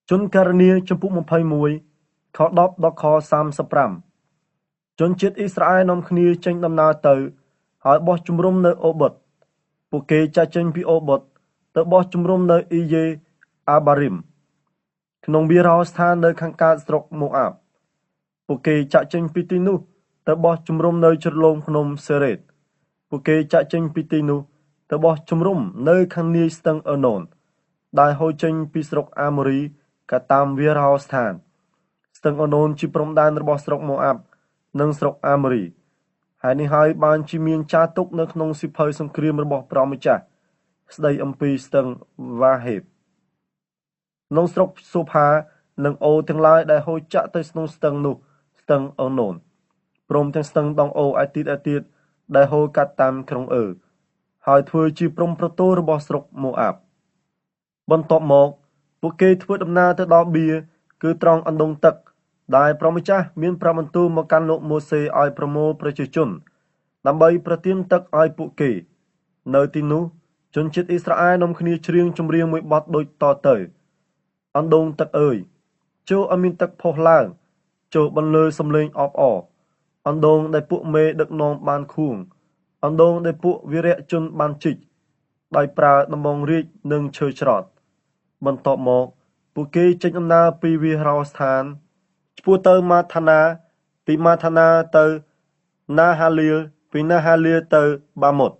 ជនករណីចំពុក21ខ10ដល់ខ35ជនជាតិអ៊ីស្រាអែលនាំគ្នាចេញដំណើរទៅហើយបោះជំរំនៅអូបុតពួកគេចាក់ចេញពីអូបុតទៅបោះជំរំនៅអ៊ីយេអាបារីមក្នុងវារោស្ថាននៅខាងកើតស្រុកម៉ូអាបពួកគេចាក់ចេញពីទីនោះទៅបោះជំរំនៅជ្រលងភ្នំសេរ៉េតពួកគេចាក់ចេញពីទីនោះទៅបោះជំរំនៅខាងនាយស្ទឹងអឺណូនដែលហូរចេញពីស្រុកអាម៉ូរីក៏តាមវារោស្ថានស្ទឹងអឺណូនជាព្រំដែនរបស់ស្រុកម៉ូអាបនិងស្រុកអាម៉ូរីហើយនេះហើយបានជាមានចារទុកនៅក្នុងសិភៅសង្គ្រាមរបស់ព្រះម្ចាស់ស្ដីអំពីស្ទឹងវ៉ាហេបក្នុងស្រុកសូផានិងអូទាំងឡាយដែលហូរចាក់ទៅក្នុងស្ទឹងនោះស្ទឹងអឺណូនព្រមទាំងស្ទឹងដងអូឯទៀតដែលហូរកាត់តាមក្រុងហើយធ្វើជាព្រំប្រទល់របស់ស្រុកម៉ូអាបបន្ទាប់មកពួកគេធ្វើដំណើរទៅដល់បៀគឺត្រង់អណ្ដូងទឹកដែលព្រះម្ចាស់មានប្រាប់បន្ទូលមកកាន់លោកម៉ូសេឲ្យប្រមូលប្រជាជនដើម្បីប្រទានទឹកឲ្យពួកគេនៅទីនោះជនជាតិអ៊ីស្រាអែលនាំគ្នាច្រៀងចម្រៀងមួយបទដូចតទៅអណ្ដូងទឹកអើយចូលឲ្យមានទឹកផុសឡើងចូលបន្លឺសំឡេងអបអរអណ្ដូងដែលពួកមេដឹកនាំបានខួងអណ្ដូងដែលពួកវីរៈជនបានជីកដោយប្រើដំបងរាជនិងឈើច្រត់បន្ទាប់មកពួកគេចេញដំណើរពីវារោស្ថានឆ្ពោះទៅម៉ាថាណាពីម៉ាថាណាទៅណាហាលៀលពីណាហាលៀលទៅបាមុត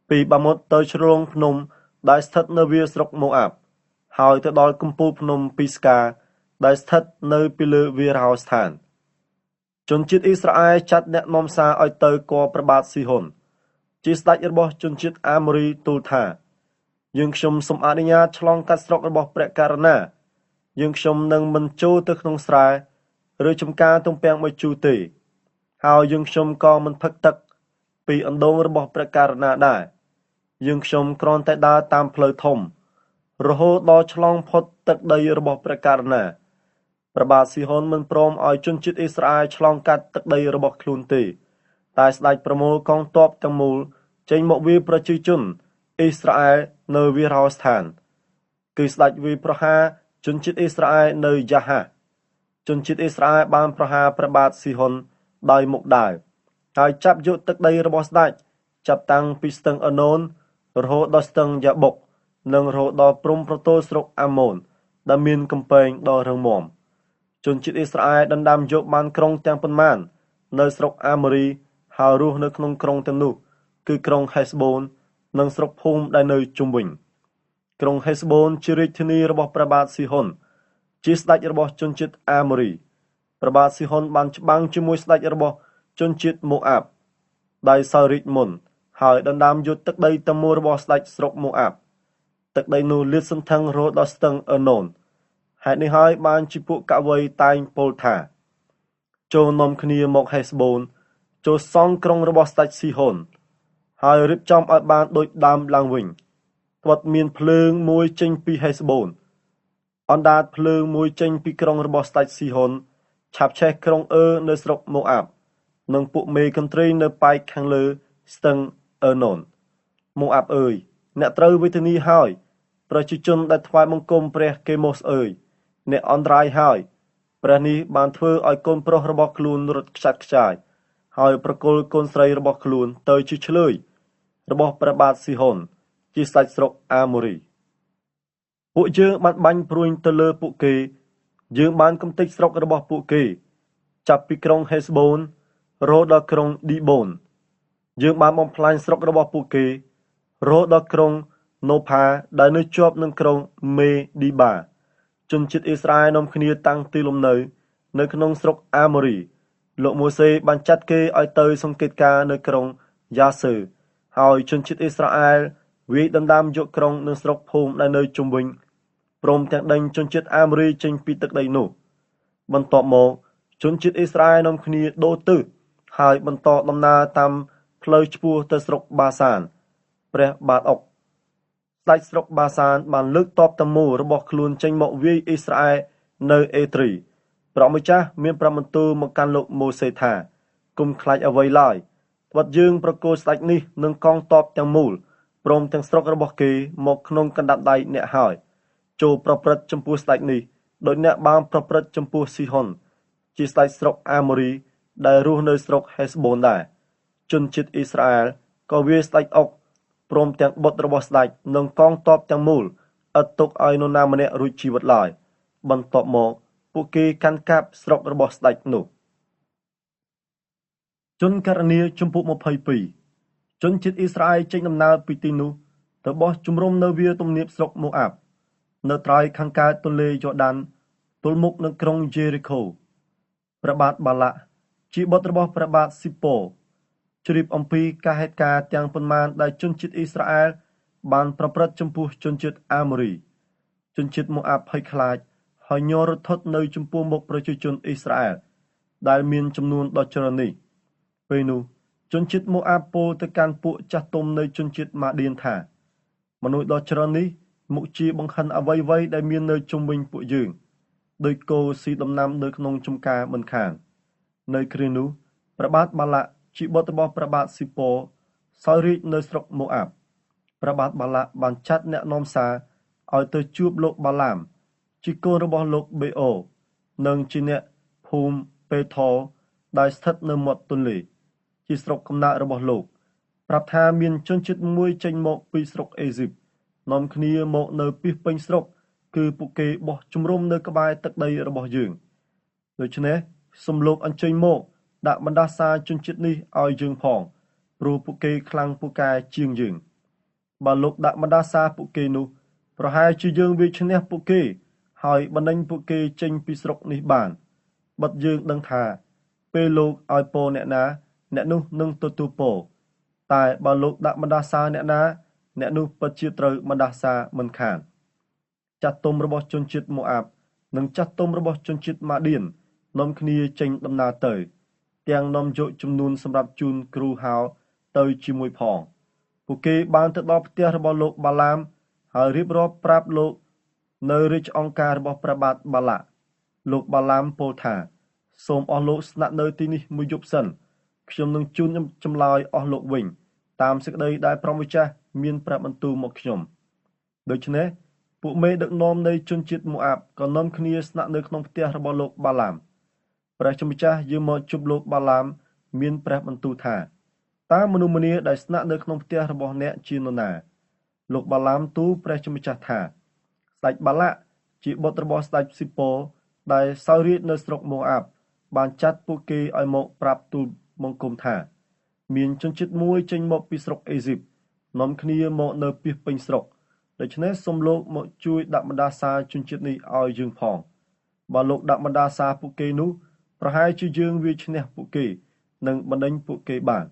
ពីបាមុតទៅជ្រលងភ្នំដែលស្ថិតនៅវាស្រុកម៉ូអាបហើយទៅដល់កំពូលភ្នំពីស្កាដែលស្ថិតនៅពីលើវារោស្ថានជនជាតិអ៊ីស្រាអែលចាត់អ្នកនាំសារឲ្យទៅគរព្រះបាទស៊ីហ៊ុនជាស្ដេចរបស់ជនជាតិអាម៉ូរីទូលថាយើងខ្ញុំសូមអនុញ្ញាតឆ្លងកាត់ស្រុករបស់ព្រះករុណាយើងខ្ញុំនឹងមិនចូលទៅក្នុងស្រែឬចំការទំពាំងមួយជូរទេហើយយើងខ្ញុំក៏មិនផឹកទឹកពីអណ្ដូងរបស់ព្រះករុណាដែរយើងខ្ញុំគ្រាន់តែដើរតាមផ្លូវធំរហូតដល់ឆ្លងផុតទឹកដីរបស់ព្រះករុណាព្រះបាទស៊ីហ៊ុនមិនព្រមឲ្យជនជាតិអ៊ីស្រាអែលឆ្លងកាត់ទឹកដីរបស់ខ្លួនទេតែស្ដេចប្រមូលកងទ័ពទាំងមូលចេញមកវាយប្រជាជនអ៊ីស្រាអែលនៅវារោស្ថានគឺស្ដេចវាយប្រហារជនជាតិអ៊ីស្រាអែលនៅយ៉ាហាជនជាតិអ៊ីស្រាអែលបានប្រហារព្រះបាទស៊ីហ៊ុនដោយមុខដាវហើយចាប់យកទឹកដីរបស់ស្ដេចចាប់តាំងពីស្ទឹងអឺណូនរហូតដល់ស្ទឹងយ៉ាបុកនិងរហូតដល់ព្រំប្រទល់ស្រុកអាម៉ូនដែលមានកំពែងដ៏រឹងមាំជនជាតិអ៊ីស្រាអែលដណ្ដើមយកបានក្រុងទាំងប៉ុន្មាននៅស្រុកអាម៉ូរីហើយរស់នៅក្នុងក្រុងទាំងនោះគឺក្រុងហេសបូននិងស្រុកភូមិដែលនៅជុំវិញក្រុងហេសបូនជារាជធានីរបស់ព្រះបាទស៊ីហ៊ុនជាស្ដេចរបស់ជនជាតិអាម៉ូរីព្រះបាទស៊ីហ៊ុនបានច្បាំងជាមួយស្ដេចរបស់ជនជាតិម៉ូអាបដោយសោយរាជមុនហើយដណ្ដើមយកទឹកដីទាំងមូលរបស់ស្ដេចស្រុកម៉ូអាបទឹកដីនោះលាតសន្ធឹងរហូតដល់ស្ទឹងអឺណូនហេតុនេះហើយបានជាពួកកវីតែងពោលថាចូលនាំគ្នាមកហេសបូនចូលសង់ក្រុងរបស់ស្ដេចស៊ីហ៊ុនហើយរៀបចំឲ្យបានដូចដើមឡើងវិញត្បិតមានភ្លើងមួយចេញពីហេសបូនអណ្ដាតភ្លើងមួយចេញពីក្រុងរបស់ស្ដេចស៊ីហ៊ុនឆាបឆេះក្រុងនៅស្រុកម៉ូអាបនិងពួកមេកន្ត្រីនៅប៉ែកខាងលើស្ទឹងអឺណូនម៉ូអាបអើយអ្នកត្រូវវេទនាហើយប្រជាជនដែលថ្វាយបង្គំព្រះកេម៉ូសអើយអ្នកអន្តរាយហើយព្រះនេះបានធ្វើឲ្យកូនប្រុសរបស់ខ្លួនរត់ខ្ចាត់ខ្ចាយហើយប្រគល់កូនស្រីរបស់ខ្លួនទៅជាឆ្លើយរបស់ព្រះបាទស៊ីហ៊ុនជាស្ដេចស្រុកអាម៉ូរីពួកយើងបានបាញ់ព្រួញទៅលើពួកគេយើងបានកំទេចស្រុករបស់ពួកគេចាប់ពីក្រុងហេសបូនរហូតដល់ក្រុងឌីបូនយើងបានបំផ្លាញស្រុករបស់ពួកគេរហូតដល់ក្រុងណូផាដែលនៅជាប់នឹងក្រុងមេឌីបាជនជាតិអ៊ីស្រាអែលនាំគ្នាតាំងទីលំនៅក្នុងស្រុកអាម៉ូរីលោកម៉ូសេបានចាត់គេឲ្យទៅសង្កេតការណ៍នៅក្រុងយ៉ាសឺហើយជនជាតិអ៊ីស្រាអែលវាយដណ្ដើមយកក្រុងនិងស្រុកភូមិដែលនៅជុំវិញព្រមទាំងដេញជនជាតិអាម៉ូរីចេញពីទឹកដីនោះបន្ទាប់មកជនជាតិអ៊ីស្រាអែលនាំគ្នាដូរទិសហើយបន្តដំណើរតាមផ្លូវឆ្ពោះទៅស្រុកបាសានព្រះបាទអុកស្ដេចស្រុកបាសានបានលើកទ័ពទាំងមូលរបស់ខ្លួនចេញមកវាយអ៊ីស្រាអែលនៅអេត្រីព្រះម្ចាស់មានប្រាប់បន្ទូលមកកាន់លោកម៉ូសេថាកុំខ្លាចអ្វីឡើយត្បិតយើងប្រគល់ស្ដេចនេះនឹងកងទ័ពទាំងមូលព្រមទាំងស្រុករបស់គេមកក្នុងកណ្ដាប់ដៃអ្នកហើយចូលប្រព្រឹត្តចំពោះស្ដេចនេះ ដោយអ្នកបានប្រព្រឹត្តចំពោះស៊ីហុនជាស្ដេចស្រុកអាម៉ូរីដែលរស់នៅស្រុកហេសបូនដែរជនជាតិអ៊ីស្រាអែលក៏វាយស្ដេចអុកព្រមទាំងបុត្ររបស់ស្ដេចនិងកងទ័ពទាំងមូលឥតទុកឲ្យនរណាម្នាក់រួចជីវិតឡើយបន្ទាប់មកពួកគេកាន់កាប់ស្រុករបស់ស្ដេចនោះជនករណីជំពូក22ជនជាតិអ៊ីស្រាអែលចេញដំណើរពីទីនោះទៅបោះជំរំនៅវាលទំនាបស្រុកម៉ូអាបនៅត្រើយខាងកើតទន្លេយ៉ូដានទល់មុខនឹងក្រុងយេរីកូព្រះបាទបាឡាក់ជាបុត្ររបស់ព្រះបាទស៊ីប៉ូជ្រាបអំពីការហេតុការណ៍ទាំងប៉ុន្មានដែលជនជាតិអ៊ីស្រាអែលបានប្រព្រឹត្តចំពោះជនជាតិអាម៉ូរីជនជាតិម៉ូអាបភ័យខ្លាចហើយញ័ររត់នៅចំពោះមុខប្រជាជនអ៊ីស្រាអែលដែលមានចំនួនដ៏ច្រើននេះពេលនោះជនជាតិម៉ូអាបពោលទៅកាន់ពួកចាស់ទុំនៃជនជាតិម៉ាឌៀនថាមនុស្សដ៏ច្រើននេះមុខជាបង្ខិនអ្វីៗដែលមាននៅជុំវិញពួកយើងដោយគោស៊ីដំណាំនៅក្នុងចំការមិនខាននៅគ្រានោះព្រះបាទបាឡាក់ជាបុត្ររបស់ព្រះបាទស៊ីប៉ូសោយរាជ្យនៅស្រុកម៉ូអាបព្រះបាទបាឡាក់បានចាត់អ្នកនាំសារឲ្យទៅជួបលោកបាឡាមជាកូនរបស់លោកបេអូនិងជាអ្នកភូមិពេថរដែលស្ថិតនៅមាត់ទន្លេជាស្រុកកំណើតរបស់លោកប្រាប់ថាមានជនជាតិមួយចេញមកពីស្រុកអេស៊ីបនាំគ្នាមកនៅពីពេញស្រុកគឺពួកគេបោះជំរំនៅក្បែរទឹកដីរបស់យើងដូច្នេះសូមលោកអញ្ជើញមកដាក់បណ្ដាសាជនជាតិនេះឲ្យយើងផងព្រោះពួកគេខ្លាំងពូកែជាងយើងបើលោកដាក់បណ្ដាសាពួកគេនោះប្រហែលជាយើងវាឈ្នះពួកគេហើយបណ្ដេញពួកគេចេញពីស្រុកនេះបានបិទយើងដឹងថាពេលលោកឲ្យពរអ្នកណាអ្នកនោះនឹងទទួលពរតែបើលោកដាក់បណ្ដាសាអ្នកណាអ្នកនោះពិតជាត្រូវបណ្ដាសាមិនខានចាស់ទុំរបស់ជនជាតិម៉ូអាបនិងចាស់ទុំរបស់ជនជាតិម៉ាឌៀននាំគ្នាចេញដំណើរទៅទាំងនាំយកចំនួនសម្រាប់ជូនគ្រូហៅទៅជាមួយផងពួកគេបានទៅដល់ផ្ទះរបស់លោកបាឡាមហើយរៀបរាប់ប្រាប់លោកនៅរាជអង្គការរបស់ព្រះបាទបាឡាក់លោកបាឡាមពោលថាសូមអស់លោកស្នាក់នៅទីនេះមួយយប់សិនខ្ញុំនឹងជូនចម្លើយអស់លោកវិញតាមសេចក្តីដែលព្រះម្ចាស់មានប្រាប់បន្ទូលមកខ្ញុំដូច្នេះពួកមេដឹកនាំនៃជនជាតិម៉ូអាបក៏នាំគ្នាស្នាក់នៅក្នុងផ្ទះរបស់លោកបាឡាមព្រះជាម្ចាស់យាងមកជួបលោកបាឡាមមានព្រះបន្ទូលថាតើមនុស្សម្នាដែលស្នាក់នៅក្នុងផ្ទះរបស់អ្នកជានរណាលោកបាឡាមទូលព្រះជាម្ចាស់ថាស្ដេចបាឡាក់ជាបុត្ររបស់ស្ដេចស៊ីប៉ូដែលសោយរាជ្យនៅស្រុកម៉ូអាបបានចាត់ពួកគេឲ្យមកប្រាប់ទូលបង្គំថាមានជនជាតិមួយចេញមកពីស្រុកអេស៊ីបនាំគ្នាមកនៅពីពេញស្រុកដូច្នេះសូមលោកមកជួយដាក់បណ្ដាសាជនជាតិនេះឲ្យយើងផងបើលោកដាក់បណ្ដាសាពួកគេនោះប្រហែលជាយើងវាឈ្នះពួកគេនិងបណ្ដេញពួកគេបាន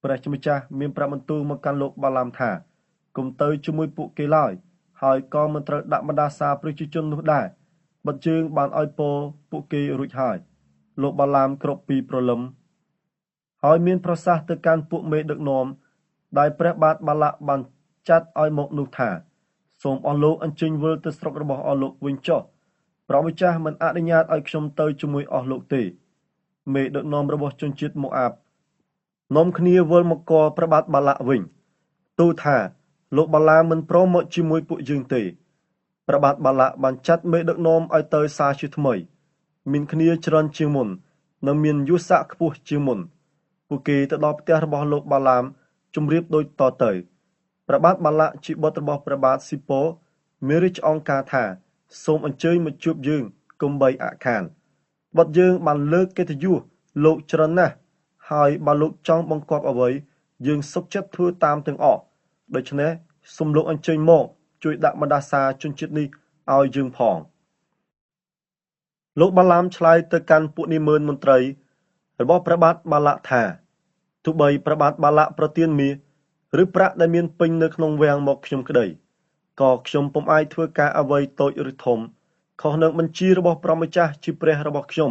ព្រះជាម្ចាស់មានប្រាប់បន្ទូលមកកាន់លោកបាឡាមថាកុំទៅជាមួយពួកគេឡើយហើយក៏មិនត្រូវដាក់បណ្ដាសាប្រជាជននោះដែរបិទជើងបានឲ្យពរពួកគេរួចហើយលោកបាឡាមគ្រប់ពីព្រលឹមហើយមានប្រសាសន៍ទៅកាន់ពួកមេដឹកនាំដែលព្រះបាទបាឡាក់បានចាត់ឲ្យមកនោះថាសូមអស់លោកអញ្ជើញវិលទៅស្រុករបស់អស់លោកវិញចុះព្រះម្ចាស់មិនអនុញ្ញាតឲ្យខ្ញុំទៅជាមួយអស់លោកទេមេដឹកនាំរបស់ជនជាតិម៉ូអាបនាំគ្នាវិលមកកព្រះបាទបាឡាក់វិញទូលថាលោកបាឡាមិនព្រមមកជាមួយពួកយើងទេព្រះបាទបាឡាក់បានចាត់មេដឹកនាំឲ្យទៅសារជាថ្មីមានគ្នាច្រើនជាងមុននិងមានយុស័ក្តិខ្ពស់ជាងមុនពួកគេទៅដល់ផ្ទះរបស់លោកបាឡាមជម្រាបដូចតទៅព្រះបាទបាឡាក់ជាបុត្ររបស់ព្រះបាទស៊ីប៉ូមានរាជអង្គការថាសូមអញ្ជើញមកជួបយើងកុំបីអាក់ខានបុត្រយើងបានលើកកិត្តិយសលោកច្រើនណាស់ហើយបើលោកចង់បង្គាប់អ្វីយើងសុខចិត្តធ្វើតាមទាំងអស់ដូច្នេះសូមលោកអញ្ជើញមកជួយដាក់បណ្ដាសាជនជាតិនេះឲ្យយើងផងលោកបាឡាមឆ្លើយទៅកាន់ពួកនាម៉ឺនមន្ត្រីរបស់ព្រះបាទបាឡាក់ថាទោះបីព្រះបាទបាឡាក់ប្រទានមាសឬប្រាក់ដែលមានពេញនៅក្នុងវាំងមកខ្ញុំក្តីក៏ខ្ញុំពុំអាចធ្វើការអ្វីតូចឬធំខុសនឹងបញ្ជារបស់ព្រះម្ចាស់ជាព្រះរបស់ខ្ញុំ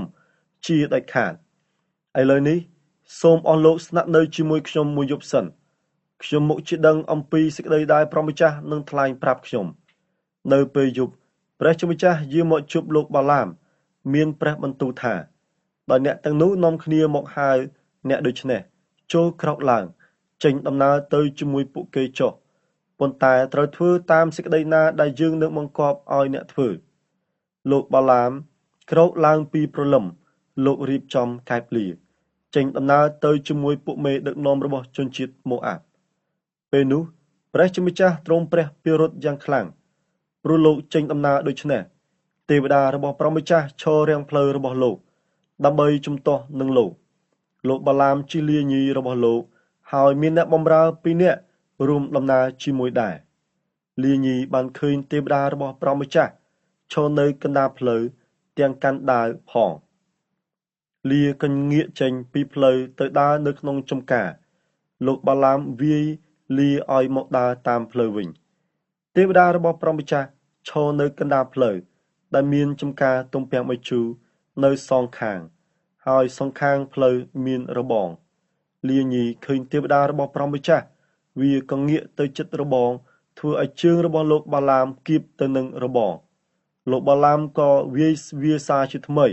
ជាដាច់ខាតឥឡូវនេះសូមអស់លោកស្នាក់នៅជាមួយខ្ញុំមួយយប់សិនខ្ញុំមុខជាដឹងអំពីសេចក្តីដែលព្រះម្ចាស់នឹងថ្លែងប្រាប់ខ្ញុំនៅពេលយប់ព្រះជាម្ចាស់យាងមកជួបលោកបាឡាមមានព្រះបន្ទូលថាដោយអ្នកទាំងនោះនាំគ្នាមកហៅអ្នកដូចនេះចូលក្រោកឡើងចេញដំណើរទៅជាមួយពួកគេចុះប៉ុន្តែត្រូវធ្វើតាមសេចក្តីណាដែលយើងនឹងបង្គាប់ឲ្យអ្នកធ្វើ លោកបាឡាមក្រោកឡើងពីព្រលឹមលោករៀបចំកែបលាចេញដំណើរទៅជាមួយពួកមេដឹកនាំរបស់ជនជាតិម៉ូអាបពេលនោះព្រះជាម្ចាស់ទ្រង់ព្រះពិរុទ្ធយ៉ាងខ្លាំងព្រោះលោកចេញដំណើរដូច្នេះទេវតារបស់ព្រះម្ចាស់ឈររាំងផ្លូវរបស់លោកដើម្បីជំទាស់នឹងលោកបាឡាមជិះលាញីរបស់លោកហើយមានអ្នកបម្រើពីរនាក់រួមដំណើរជាមួយដែរលាញីបានឃើញទេវតារបស់ព្រះម្ចាស់ឈរនៅកណ្ដាលផ្លូវទាំងកាន់ដាវផងលាក៏ងាកចេញពីផ្លូវទៅដើរនៅក្នុងចំការលោកបាឡាមវាយលាឲ្យមកដើរតាមផ្លូវវិញទេវតារបស់ព្រះម្ចាស់ឈរនៅកណ្ដាលផ្លូវដែលមានចំការទំពាំងបាយជូរនៅសងខាងហើយសងខាងផ្លូវមានរបងលាញីឃើញទេវតារបស់ព្រះម្ចាស់វាក៏ងាកទៅជិតរបងធ្វើឲ្យជើងរបស់លោកបាឡាមគៀបទៅនឹងរបងលោកបាឡាមក៏វាសាជាថ្មី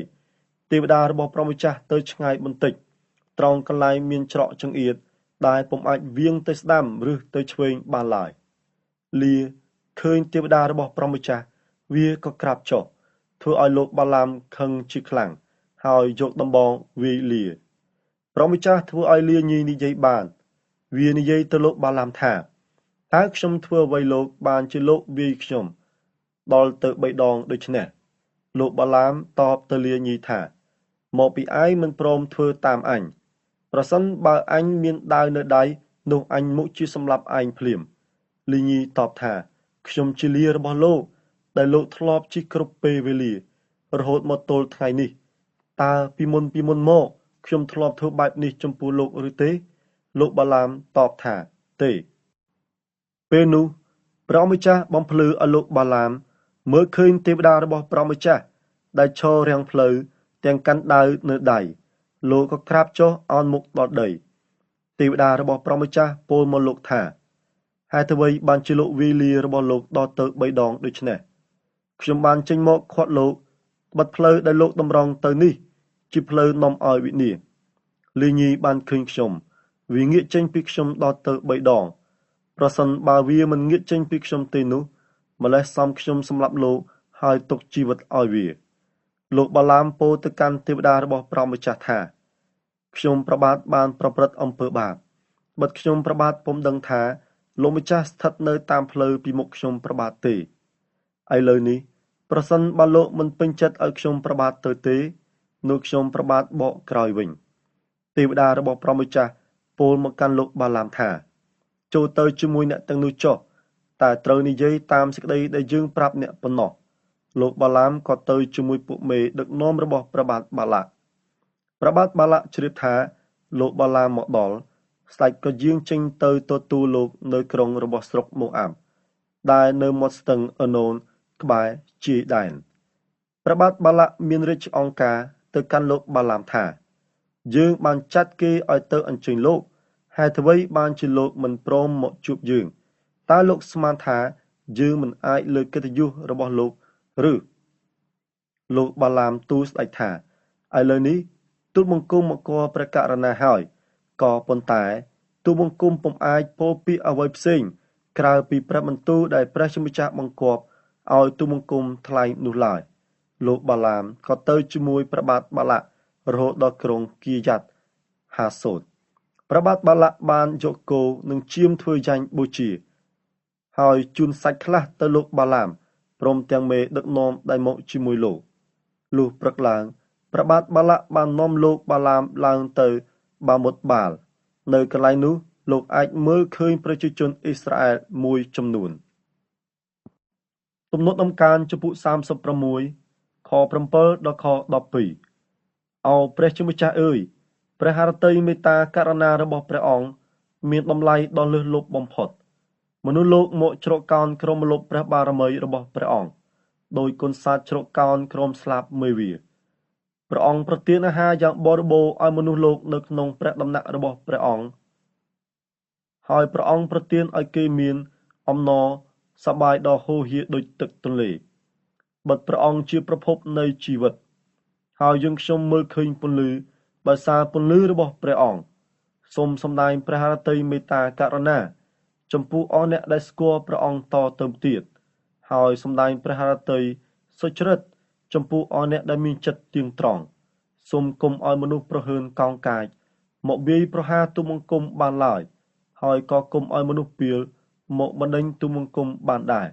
ទេវតារបស់ព្រះម្ចាស់ទៅឆ្ងាយបន្តិចត្រង់កន្លែងមានច្រកចង្អៀតដែលពុំអាចវាងទៅស្ដាំឬទៅឆ្វេងបានឡើយលាឃើញទេវតារបស់ព្រះម្ចាស់វាក៏ក្រាបចុះធ្វើឲ្យលោកបាឡាមខឹងជាខ្លាំងហើយយកដំបងវាយលាព្រះម្ចាស់ធ្វើឲ្យលាញីនិយាយបានវានិយាយទៅលោកបាឡាមថាតើខ្ញុំធ្វើអ្វីលោកបានជាលោកវាយខ្ញុំដល់ទៅ3ដងដូច្នេះលោកបាឡាមតបទៅលាញីថាមកពីឯងមិនព្រមធ្វើតាមអញប្រសិនបើអញមានដាវនៅដៃនោះអញមុខជាសម្លាប់ឯងភ្លាមលាញីតបថាខ្ញុំជាលារបស់លោកដែលលោកធ្លាប់ជិះគ្រប់ពេលវេលារហូតមកទល់ថ្ងៃនេះតើពីមុនមកខ្ញុំធ្លាប់ធ្វើបែបនេះចំពោះលោកឬទេលោកបាឡាមតបថាទេពេលនោះព្រះម្ចាស់បំភ្លឺឲ្យលោកបាឡាមមើលឃើញទេវតារបស់ព្រះម្ចាស់ដែលឈររាំងផ្លូវទាំងកាន់ដាវនៅដៃលោកក៏ក្រាបចុះអោនមុខដល់ដីទេវតារបស់ព្រះម្ចាស់ពោលមកលោកថាហេតុអ្វីបានជាលោកវាយលារបស់លោកដល់ទៅ3ដងដូច្នេះខ្ញុំបានចេញមកខាត់លោកបិទផ្លូវដែលលោកតម្រង់ទៅនេះជាផ្លូវនាំឲ្យវិនាសលាញីបានឃើញខ្ញុំវាងាកចេញពីខ្ញុំដល់ទៅ3ដងប្រសិនបើវាមិនងាកចេញពីខ្ញុំទេនោះម្លេះសំខ្ញុំសម្លាប់លោកហើយទុកជីវិតឲ្យវាលោកបាឡាមពោលទៅកាន់ទេវតារបស់ព្រះម្ចាស់ថាខ្ញុំប្របាទបានប្រព្រឹត្តអំពើបាបបិទខ្ញុំប្របាទពុំដឹងថាលោកម្ចាស់ស្ថិតនៅតាមផ្លូវពីមុខខ្ញុំប្របាទទេឥឡូវនេះប្រសិនបើលោកមិនពេញចិត្តឲ្យខ្ញុំប្របាទទៅទេនោះខ្ញុំប្របាទបកក្រោយវិញទេវតារបស់ព្រះម្ចាស់ពោលមកកាន់លោកបាឡាមថាចូលទៅជាមួយអ្នកទាំងនោះចុះតែត្រូវនិយាយតាមសេចក្តីដែលយើងប្រាប់អ្នកប៉ុណ្ណោះលោកបាឡាមក៏ទៅជាមួយពួកមេដឹកនាំរបស់ព្រះបាទបាឡាក់ជ្រាបថាលោកបាឡាមមកដល់ស្ដេចក៏យាងចេញទៅទទួលលោកនៅក្រុងរបស់ស្រុកម៉ូអាបដែលនៅមាត់ស្ទឹងអឺណូនក្បែរជាយដែនព្រះបាទបាឡាក់មានរាជអង្គការទៅកាន់លោកបាឡាមថាយើងបានចាត់គេឲ្យទៅអញ្ជើញលោកហេតុអ្វីបានជាលោកមិនព្រមមកជួបយើងតើលោកស្មានថាយើងមិនអាចលើកកិត្តិយសរបស់លោកឬលោកបាឡាមទូលស្ដេចថាឥឡូវនេះទូលបង្គំមកគរព្រះករុណាហើយក៏ប៉ុន្តែទូលបង្គំពុំអាចពោលពាក្យអ្វីផ្សេងក្រៅពីព្រះបន្ទូលដែលព្រះជាម្ចាស់បង្គាប់ឲ្យទូលបង្គំថ្លែងនោះឡើយលោកបាឡាមក៏ទៅជាមួយព្រះបាទបាឡាក់រហូតដល់ក្រុងគីយ៉ាត់ហាសូតព្រះបាទបាឡាក់បានយកគោនិងជៀមធ្វើយ៉ាញ់បូជាហើយជូនសាច់ខ្លះទៅលោកបាឡាមព្រមទាំងមេដឹកនាំដែលមកជាមួយលោកលុះព្រឹកឡើងព្រះបាទបាឡាក់បាននាំលោកបាឡាមឡើងទៅបាមុតបាល់នៅកន្លែងនោះលោកអាចមើលឃើញប្រជាជនអ៊ីស្រាអែលមួយចំនួនទំនុកដំកើងចំពុក36ខ7ដល់ខ12អោព្រះជាម្ចាស់អើយព្រះハរតីមេត្តាករុណារបស់ព្រះអង្គមានតម្លៃដ៏លើសលប់បំផុតមនុស្សលោកមកជ្រកកោនក្រោមម្លប់ព្រះបារមីរបស់ព្រះអង្គដោយកូនសាចជ្រកកោនក្រោមស្លាបមេវាព្រះអង្គប្រទានអាហារយ៉ាងបរិបូរណ៍ឲ្យមនុស្សលោកនៅក្នុងព្រះដំណាក់របស់ព្រះអង្គហើយព្រះអង្គប្រទានឲ្យគេមានអំណរសប្បាយដ៏ហូរហៀរដូចទឹកទន្លេបិទព្រះអង្គជាប្រភពនៃជីវិតហើយយើងខ្ញុំមើលឃើញពន្លឺដោយសារពន្លឺរបស់ព្រះអង្គសូមសម្ដែងព្រះハរតីមេត្តាករុណាចំពោះអស់អ្នកដែលស្គាល់ព្រះអង្គតទៅទៀតហើយសម្ដែងព្រះハរតីសុចរិត ចំពោះអស់អ្នកដែលមានចិត្តទៀងត្រង់សូមកុំឲ្យមនុស្សប្រហើនកោងកាចមកវាយប្រហារទូលបង្គំបានឡើយហើយក៏កុំឲ្យមនុស្សពាលមកបណ្ដេញទូលបង្គំបានដែរ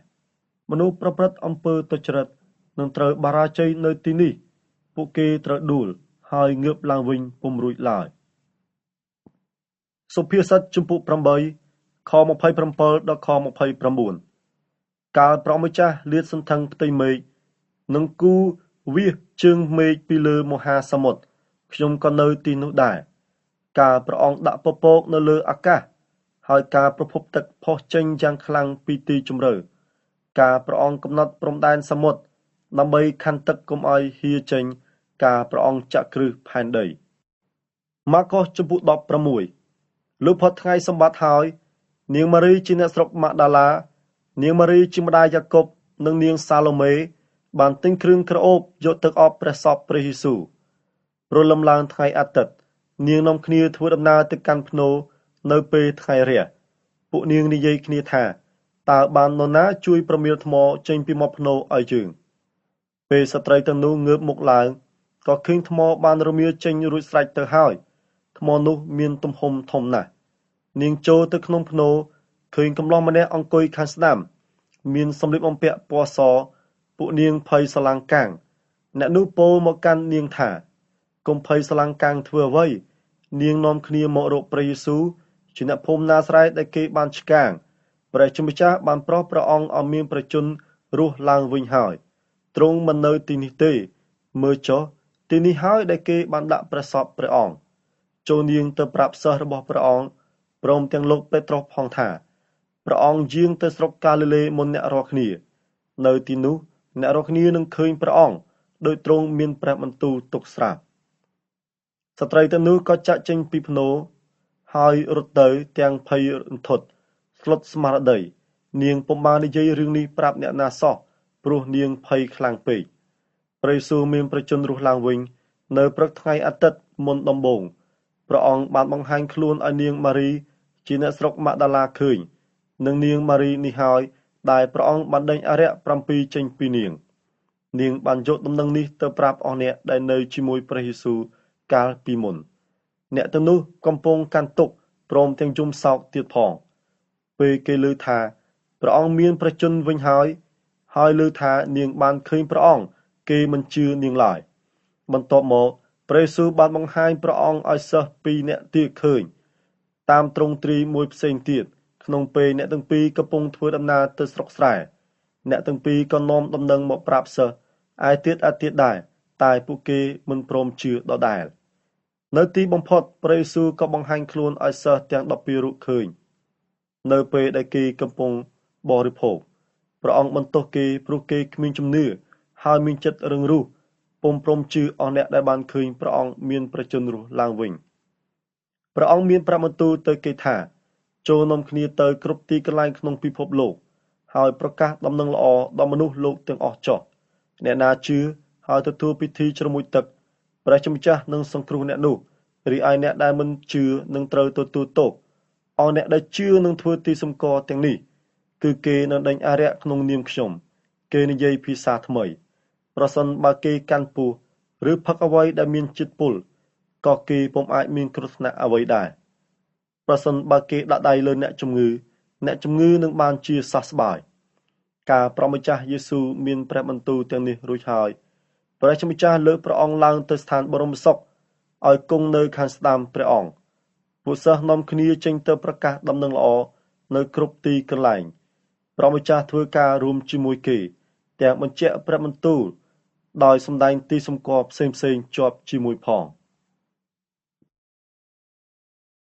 មនុស្សប្រព្រឹត្តអំពើទុច្ចរិតនឹងត្រូវបរាជ័យនៅទីនេះពួកគេត្រូវដួលហើយងើបឡើងវិញពុំរួចឡើយសុភាសិតជំពូក8ខ27ដល់ខ29កាលព្រះម្ចាស់លាតសន្ធឹងផ្ទៃមេឃនឹងគូវាសជើងមេឃពីលើមហាសមុទ្រខ្ញុំក៏នៅទីនោះដែរកាលព្រះអង្គដាក់ពពកនៅលើអាកាសហើយការប្រភពទឹកផុសចេញយ៉ាងខ្លាំងពីទីជម្រៅការព្រះអង្គកំណត់ព្រំដែនសមុទ្រដើម្បីខណ្ឌទឹកកុំឲ្យហៀរចេញការព្រះអង្គចាក់គ្រឹះផែនដីម៉ាកុសជំពូក16លុះផុតថ្ងៃសម្បត្តិហើយនាងម៉ារីជាអ្នកស្រុកម៉ាដាឡានាងម៉ារីជាម្ដាយយ៉ាកុបនិងនាងសាឡូមេបានទិញគ្រឿងក្រអូបយកទឹកអបព្រះសពព្រះយេស៊ូវព្រលឹមឡើងថ្ងៃអាទិត្យនាងនាំគ្នាធ្វើដំណើរទៅកាន់ភ្នូរនៅពេលថ្ងៃរះពួកនាងនិយាយគ្នាថាតើបាននរណាជួយប្រមៀលថ្មចេញពីមាត់ភ្នូរឲ្យយើងពេលស្ត្រីទាំងនោះងើបមុខឡើងក៏ឃើញថ្មបានរមៀលចេញរួចស្រេចទៅហើយថ្មនោះមានទំហំធំណាស់នាងចូលទៅក្នុងភ្នូរឃើញកំឡោះម្នាក់អង្គុយខាងស្ដាំមានសម្លៀកបំពាក់ពណ៌សពួកនាងភ័យស្រឡាំងកាំងអ្នកនោះពោលមកកាន់នាងថាកុំភ័យស្រឡាំងកាំងធ្វើអ្វីនាងនាំគ្នាមករកព្រះយេស៊ូវជាអ្នកភូមិណាសរ៉េតដែលគេបានឆ្កាងព្រះជាម្ចាស់បានប្រោសព្រះអង្គឲ្យមានប្រជញ្ញរស់ឡើងវិញហើយទ្រង់មិននៅទីនេះទេមើលចុះទីនេះហើយដែលគេបានដាក់ព្រះសពព្រះអង្គចូលនាងទៅប្រាប់សិស្សរបស់ព្រះអង្គព្រមទាំងលោកពេត្រុសផងថាព្រះអង្គយាងទៅស្រុកកាលីលេមុនអ្នករាល់គ្នានៅទីនោះអ្នករាល់គ្នានឹងឃើញព្រះអង្គដោយទ្រង់មានព្រះបន្ទូលទុកស្រាប់ស្ត្រីទាំងនោះក៏ចាក់ចេញពីភ្នូរហើយរត់ទៅទាំងភ័យរន្ធត់ស្លុតស្មារតីនាងពុំបាននិយាយរឿងនេះប្រាប់អ្នកណាសោះព្រោះនាងភ័យខ្លាំងពេកព្រះយេស៊ូវមានប្រជញ្ញរស់ឡើងវិញនៅព្រឹកថ្ងៃអាទិត្យមុនដំបូងព្រះអង្គបានបង្ហាញខ្លួនឲ្យនាងម៉ារីជាអ្នកស្រុកម៉ាដាឡាឃើញនិងនាងម៉ារីនេះហើយដែលព្រះអង្គបានដេញអារក្ស7ចេញពីនាងបានយកដំណឹងនេះទៅប្រាប់អស់អ្នកដែលនៅជាមួយព្រះយេស៊ូវកាលពីមុនអ្នកទាំងនោះកំពុងកាន់ទុក្ខព្រមទាំងយំសោកទៀតផងពេលគេឮថាព្រះអង្គមានប្រជញ្ញវិញហើយឮថានាងបានឃើញព្រះអង្គគេមិនជឿនាងឡើយបន្ទាប់មកព្រះយេស៊ូវបានបង្ហាញព្រះអង្គឲ្យសិស្ស2នាក់ទៀតឃើញតាមទ្រង់ទ្រីមួយផ្សេងទៀតក្នុងពេលអ្នកទាំងពីរកំពុងធ្វើដំណើរទៅស្រុកស្រែអ្នកទាំងពីរក៏នាំដំណឹងមកប្រាប់សិស្សឯទៀតដែរតែពួកគេមិនព្រមជឿដដែលនៅទីបំផុតព្រះយេស៊ូវក៏បង្ហាញខ្លួនឲ្យសិស្សទាំង12រូបឃើញនៅពេលដែលគេកំពុងបរិភោគព្រះអង្គបន្ទោសគេព្រោះគេគ្មានជំនឿហើយមានចិត្តរឹងរូសពុំព្រមជឿអស់អ្នកដែលបានឃើញព្រះអង្គមានប្រជញ្ញរស់ឡើងវិញព្រះអង្គមានប្រាប់បន្ទូលទៅគេថាចូលនាំគ្នាទៅគ្រប់ទីកន្លែងក្នុងពិភពលោកហើយប្រកាសដំណឹងល្អដល់មនុស្សលោកទាំងអស់ចុះអ្នកណាជឿហើយទទួលពិធីជ្រមុជទឹកព្រះជាម្ចាស់នឹងសង្គ្រោះអ្នកនោះរីឯអ្នកដែលមិនជឿនឹងត្រូវទទួលទោសអស់អ្នកដែលជឿនឹងធ្វើទីសម្គាល់ទាំងនេះគឺគេនឹងដេញអារក្សក្នុងនាមខ្ញុំគេនិយាយភាសាថ្មីប្រសិនបើគេកាន់ពស់ឬផឹកអ្វីដែលមានជាតិពុលក៏គេពុំអាចមានគ្រោះថ្នាក់អ្វីដែរប្រសិនបើគេដាក់ដៃលើអ្នកជំងឺនឹងបានជាសះស្បើយការព្រះម្ចាស់យេស៊ូវមានព្រះបន្ទូលទាំងនេះរួចហើយព្រះជាម្ចាស់លើកព្រះអង្គឡើងទៅស្ថានបរមសុខឲ្យគង់នៅខាងស្ដាំព្រះអង្គពួកសិស្សនាំគ្នាចេញទៅប្រកាសដំណឹងល្អនៅគ្រប់ទីកន្លែងព្រះម្ចាស់ធ្វើការរួមជាមួយគេទាំងបញ្ជាក់ព្រះបន្ទូលដោយសម្ដែងទីសម្គាល់ផ្សេងជាប់ជាមួយផង